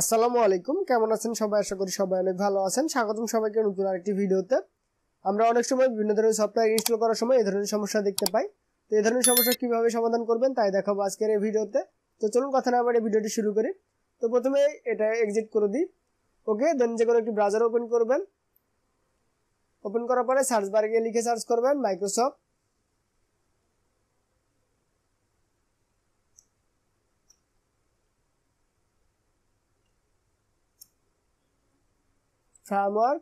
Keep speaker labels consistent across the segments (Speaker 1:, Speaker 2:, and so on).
Speaker 1: আসসালামু আলাইকুম, কেমন আছেন সবাই? আশা করি সবাই অনেক ভালো আছেন। স্বাগতম সবাইকে নতুন আরেকটি ভিডিওতে। আমরা অনেক সময় বিভিন্ন ধরনের সফটওয়্যার ইনস্টল করার সময় এই ধরনের সমস্যা দেখতে পাই। তো এই ধরনের সমস্যা কিভাবে সমাধান করবেন তাই দেখাবো আজকের এই ভিডিওতে। তো চলুন কথা না বাড়িয়ে ভিডিওটি শুরু করি। তো প্রথমে এটা এক্সিট করে দিই। ওকে, দেন যে কোনো একটি ব্রাউজার ওপেন করবেন। ওপেন করার পরে সার্চ বারে গিয়ে লিখে সার্চ করবেন মাইক্রোসফট। ফ্রেমওয়ার্ক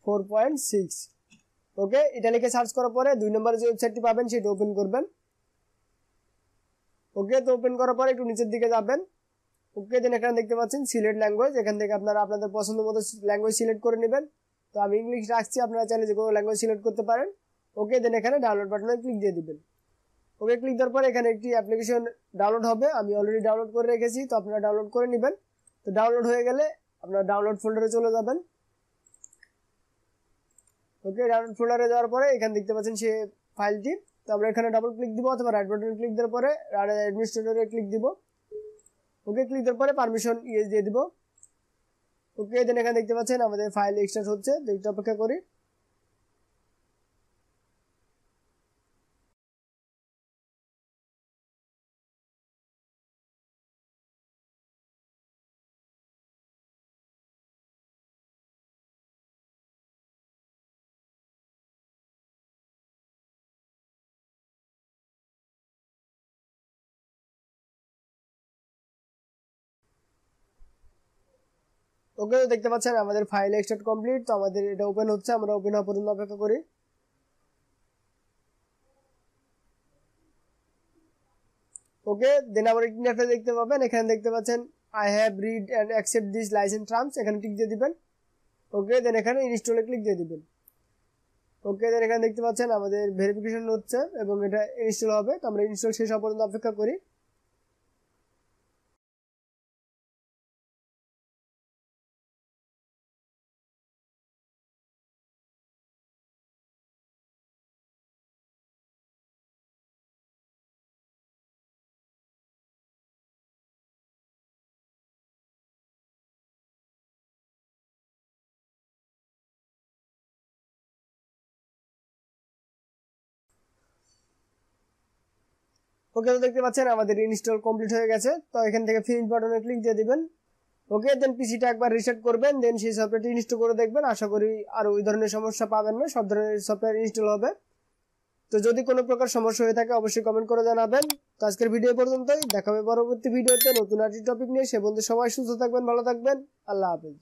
Speaker 1: 4.6। ওকে, এটা লিখে সার্চ করার পরে 2 নম্বরে যে ওয়েবসাইটটি পাবেন সেটা ওপেন করবেন। ওকে, তো ওপেন করার পরে একটু নিচের দিকে যাবেন। ওকে, দেন এখানে দেখতে পাচ্ছেন সিলেক্ট ল্যাঙ্গুয়েজ। এখান থেকে আপনারা আপনাদের পছন্দ মতো ল্যাঙ্গুয়েজ সিলেক্ট করে নেবেন। তো আমি ইংলিশ রাখছি, আপনারা চাইলে যে কোনো ল্যাঙ্গুয়েজ সিলেক্ট করতে পারেন। ওকে, দেন এখানে ডাউনলোড বাটনে ক্লিক দিয়ে দিবেন। ওকে, ক্লিক দেওয়ার পরে এখানে একটি অ্যাপ্লিকেশন ডাউনলোড হবে। আমি অলরেডি ডাউনলোড করে রেখেছি, তো আপনারা ডাউনলোড করে নেবেন। তো ডাউনলোড হয়ে গেলে আপনারা ডাউনলোড ফোল্ডারে চলে যাবেন। ওকে, ডাউনলোড ফোল্ডারে যাওয়ার পরে এখানে দেখতে পাচ্ছেন সে ফাইলটি। তো আমরা এখানে ডাবল ক্লিক দিব অথবা রাইট বাটনে ক্লিক দেওয়ার পরে অ্যাডমিনিস্ট্রেটরে ক্লিক দিব। ওকে, ক্লিক দেওয়ার পরে পারমিশন ইয়েস দিয়ে দিব। ওকে, দেন এখানে দেখতে পাচ্ছেন আমাদের ফাইল এক্সট্রাক্ট হচ্ছে, তো একটু অপেক্ষা করি। ওকে, দেখতে পাচ্ছেন আমাদের ফাইল এক্সট্রাক্ট কমপ্লিট। তো আমাদের এটা ওপেন হচ্ছে, আমরা ওপেন হওয়া পর্যন্ত অপেক্ষা করি। ওকে, দেন আবার ইন্টারফেস দেখতে পাবেন। এখানে দেখতে পাচ্ছেন I have read and accept this licence terms, এখানে টিক দিয়ে দিবেন। ওকে, দেন এখানে ইনস্টলে ক্লিক দিয়ে দিবেন। ওকে, দেন এখানে দেখতে পাচ্ছেন আমাদের ভেরিফিকেশন হচ্ছে এবং এটা ইনস্টল হবে। তো আমরা ইনস্টল শেষ হওয়া পর্যন্ত অপেক্ষা করি। ওকে, তো দেখতে পাচ্ছেন আমাদের ইনস্টল কমপ্লিট হয়ে গেছে। তো এখান থেকে ফিনিশ বাটনে ক্লিক দিয়ে দিবেন। ওকে, দেন পিসিটা একবার রিসেট করবেন, দেন সেই সফটওয়্যারটি ইনস্টল করে দেখবেন। আশা করি আর ওই ধরনের সমস্যা পাবেন না, সব ধরনের সফটওয়্যার ইনস্টল হবে। তো যদি কোনো প্রকার সমস্যা হয়ে থাকে অবশ্যই কমেন্ট করে জানাবেন। তো আজকের ভিডিও পর্যন্তই, দেখা হবে পরবর্তী ভিডিওতে নতুন আরেকটি টপিক নিয়ে। সে পর্যন্ত সবাই সুস্থ থাকবেন, ভালো থাকবেন। আল্লাহ হাফেজ।